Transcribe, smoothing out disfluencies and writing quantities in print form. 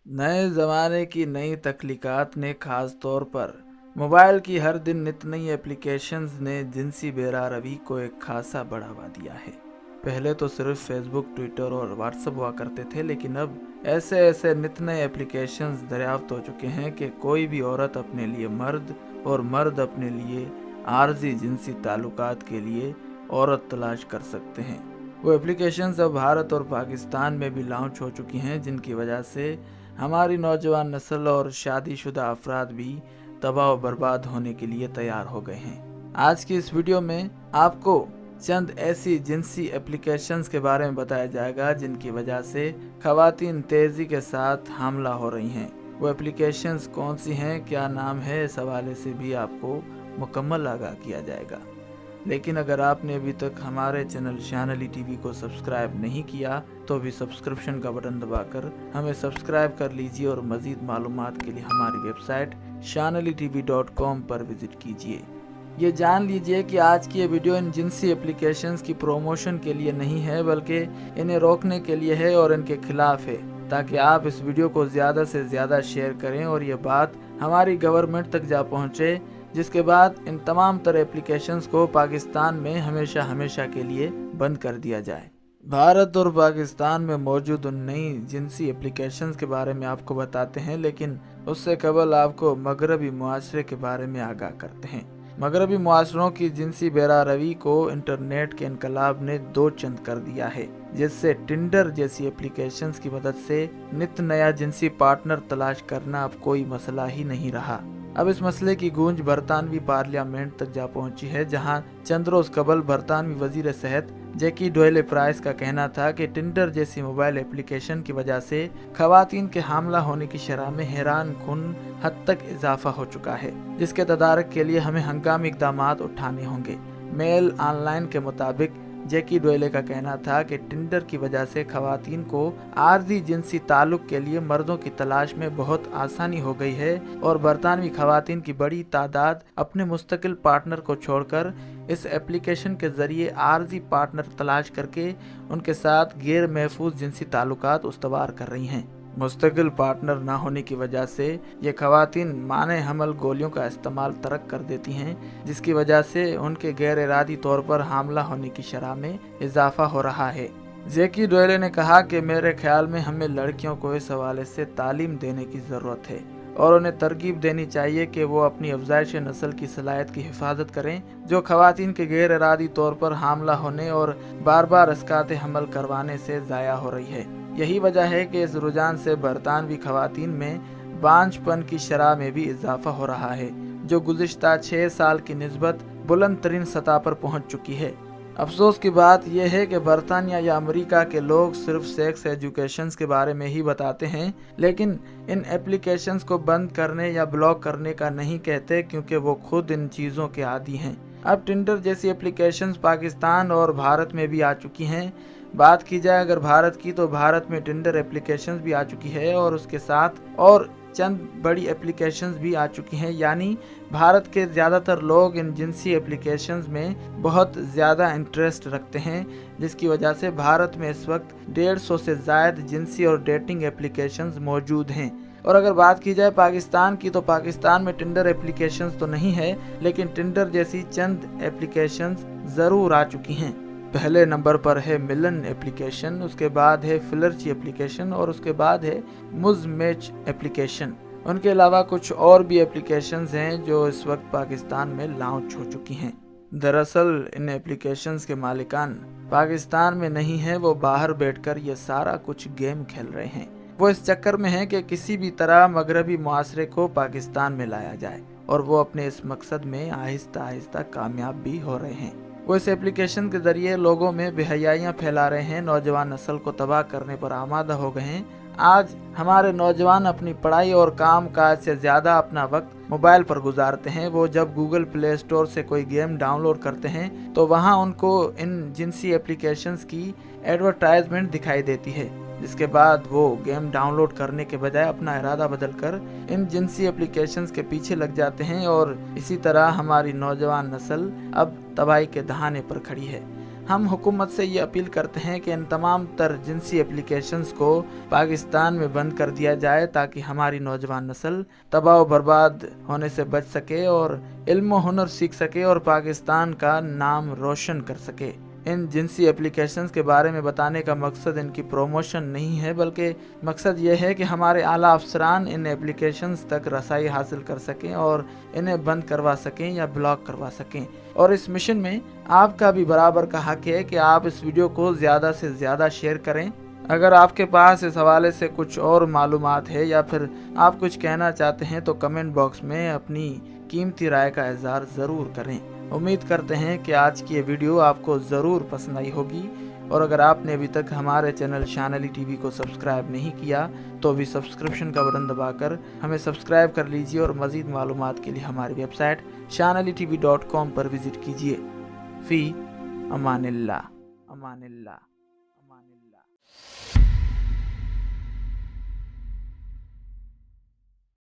नए ज़माने की नई तख्लीक़ात ने ख़ास तौर पर मोबाइल की हर दिन नित नई एप्लीकेशंस ने जिनसी बेरारवी को एक खासा बढ़ावा दिया है। पहले तो सिर्फ फेसबुक, ट्विटर और व्हाट्सएप हुआ करते थे, लेकिन अब ऐसे ऐसे नित नए एप्लीकेशंस दरियाफ्त हो चुके हैं कि कोई भी औरत अपने लिए मर्द और मर्द अपने लिए आर्जी जिनसी ताल्लुकात के लिए औरत तलाश कर सकते हैं। वो एप्लीकेशंस अब भारत और पाकिस्तान में भी लॉन्च हो चुकी हैं, जिनकी वजह से हमारी नौजवान नस्ल और शादीशुदा अफराद भी तबाह और बर्बाद होने के लिए तैयार हो गए हैं। आज की इस वीडियो में आपको चंद ऐसी जिनसी एप्लीकेशंस के बारे में बताया जाएगा जिनकी वजह से खवातीन तेज़ी के साथ हमला हो रही हैं। वो एप्लीकेशंस कौन सी हैं, क्या नाम है, इस हवाले से भी आपको मुकम्मल आगाह किया जाएगा। लेकिन अगर आपने अभी तक हमारे चैनल शान अली टीवी को सब्सक्राइब नहीं किया तो अभी सब्सक्रिप्शन का बटन दबाकर हमें सब्सक्राइब कर लीजिए और मज़ीद मालूमात के लिए हमारी वेबसाइट shanalitv.com पर विजिट कीजिए। ये जान लीजिए कि आज की ये वीडियो इन जिनसी एप्लीकेशंस की प्रोमोशन के लिए नहीं है, बल्कि इन्हें रोकने के लिए है और इनके खिलाफ है, ताकि आप इस वीडियो को ज़्यादा से ज़्यादा शेयर करें और ये बात हमारी गवर्नमेंट तक जा पहुँचे, जिसके बाद इन तमाम तरह एप्लीकेशंस को पाकिस्तान में हमेशा हमेशा के लिए बंद कर दिया जाए। भारत और पाकिस्तान में मौजूद उन नई जिनसी एप्लीकेशंस के बारे में आपको बताते हैं, लेकिन उससे कबल आपको मगरबी मुआशरे के बारे में आगाह करते हैं। मगरबी मुआशरों की जिनसी बेरारवी को इंटरनेट के इनकलाब ने दो चंद कर दिया है, जिससे टिंडर जैसी एप्लीकेशंस की मदद से नित नया जिनसी पार्टनर तलाश करना अब कोई मसला ही नहीं रहा। अब इस मसले की गूंज बरतानवी पार्लियामेंट तक जा पहुंची है, जहां चंद रोज कबल बरतानवी वजीर सेहत जैकी डोयले प्राइस का कहना था कि टिंडर जैसी मोबाइल एप्लीकेशन की वजह से खवातीन के हमला होने की शरह में हैरान कुन हद तक इजाफा हो चुका है, जिसके तदारक के लिए हमें हंगामी इक़दामात उठाने होंगे। मेल ऑनलाइन के मुताबिक जैकी डोयले का कहना था कि टिंडर की वजह से खवातीन को आर्जी जिनसी ताल्लुक के लिए मर्दों की तलाश में बहुत आसानी हो गई है और बरतानवी खवातीन की बड़ी तादाद अपने मुस्तकिल पार्टनर को छोड़कर इस एप्लीकेशन के जरिए आर्जी पार्टनर तलाश करके उनके साथ गैर महफूज जिनसी ताल्लुकात उस्तवार कर रही हैं। मुस्तकिल पार्टनर ना होने की वजह से ये खवातीन माने हमल गोलियों का इस्तेमाल तर्क कर देती हैं, जिसकी वजह से उनके गैर इरादी तौर पर हमला होने की शरह में इजाफा हो रहा है। जैकी डोयले ने कहा कि मेरे ख्याल में हमें लड़कियों को इस हवाले से तालीम देने की ज़रूरत है और उन्हें तरगीब देनी चाहिए कि वो अपनी अफजाइश नस्ल की सलाहियत की हिफाजत करें, जो खवातीन के गैर इरादी तौर पर हमला होने और बार बार अस्कात हमल करवाने से ज़ाया हो रही है। यही वजह है कि इस रुझान से बरतानवी खवातीन में बांझपन की शरह में भी इजाफा हो रहा है, जो गुज़िश्ता 6 साल की निस्बत बुलंद तरीन सतह पर पहुंच चुकी है। अफसोस की बात यह है कि बरतानिया या अमेरिका के लोग सिर्फ सेक्स एजुकेशंस के बारे में ही बताते हैं, लेकिन इन एप्लीकेशंस को बंद करने या ब्लॉक करने का नहीं कहते, क्योंकि वो खुद इन चीज़ों के आदी हैं। अब टिंडर जैसी एप्लीकेशंस पाकिस्तान और भारत में भी आ चुकी हैं। बात की जाए अगर भारत की, तो भारत में टिंडर एप्लीकेशंस भी आ चुकी है और उसके साथ और चंद बड़ी एप्लीकेशंस भी आ चुकी हैं, यानी भारत के ज़्यादातर लोग इन जिनसी एप्लीकेशंस में बहुत ज़्यादा इंटरेस्ट रखते हैं, जिसकी वजह से भारत में इस वक्त 150 से ज़ायद जिनसी और डेटिंग एप्लीकेशंस मौजूद हैं। और अगर बात की जाए पाकिस्तान की, तो पाकिस्तान में टिंडर एप्लीकेशंस तो नहीं है, लेकिन टिंडर जैसी चंद एप्लीकेशंस ज़रूर आ चुकी हैं। पहले नंबर पर है मिलन एप्लीकेशन, उसके बाद है फिलर्ची एप्लीकेशन और उसके बाद है मुज मैच एप्लीकेशन। उनके अलावा कुछ और भी एप्लीकेशंस हैं जो इस वक्त पाकिस्तान में लॉन्च हो चुकी हैं। दरअसल इन एप्लीकेशंस के मालिकान पाकिस्तान में नहीं है, वो बाहर बैठकर ये सारा कुछ गेम खेल रहे हैं। वो इस चक्कर में है कि किसी भी तरह मगरबी मुआशरे को पाकिस्तान में लाया जाए, और वो अपने इस मकसद में आहिस्ता आहिस्ता कामयाब भी हो रहे हैं। वो इस एप्लीकेशन के जरिए लोगों में बेहयाइयाँ फैला रहे हैं, नौजवान नस्ल को तबाह करने पर आमादा हो गए हैं। आज हमारे नौजवान अपनी पढ़ाई और काम काज से ज़्यादा अपना वक्त मोबाइल पर गुजारते हैं। वो जब गूगल प्ले स्टोर से कोई गेम डाउनलोड करते हैं तो वहाँ उनको इन जिनसी एप्लीकेशंस की एडवर्टाइजमेंट दिखाई देती है, जिसके बाद वो गेम डाउनलोड करने के बजाय अपना इरादा बदलकर इन जिनसी एप्लीकेशंस के पीछे लग जाते हैं और इसी तरह हमारी नौजवान नस्ल अब तबाही के दहाने पर खड़ी है। ہم حکومت سے یہ اپیل کرتے ہیں کہ ان تمام تر جنسی اپلیکیشنز کو پاکستان میں بند کر دیا جائے تاکہ ہماری نوجوان نسل تباہ و برباد ہونے سے بچ سکے اور علم و ہنر سیکھ سکے اور پاکستان کا نام روشن کر سکے۔ ان جنسی اپلیکیشنز کے بارے میں بتانے کا مقصد ان کی پروموشن نہیں ہے، بلکہ مقصد یہ ہے کہ ہمارے اعلیٰ افسران ان اپلیکیشنز تک رسائی حاصل کر سکیں اور انہیں بند کروا سکیں یا بلاک کروا سکیں۔ اور اس مشن میں آپ کا بھی برابر کا حق ہے کہ آپ اس ویڈیو کو زیادہ سے زیادہ شیئر کریں۔ اگر آپ کے پاس اس حوالے سے کچھ اور معلومات ہے یا پھر آپ کچھ کہنا چاہتے ہیں تو کمنٹ باکس میں اپنی قیمتی رائے کا اظہار ضرور کریں۔ امید کرتے ہیں کہ آج کی یہ ویڈیو آپ کو ضرور پسند آئی ہوگی، اور اگر آپ نے ابھی تک ہمارے چینل شان علی ٹی وی کو سبسکرائب نہیں کیا تو ابھی سبسکرپشن کا بٹن دبا کر ہمیں سبسکرائب کر لیجئے، اور مزید معلومات کے لیے ہماری ویب سائٹ shanalitv.com پر وزٹ کیجئے۔ فی امان اللہ۔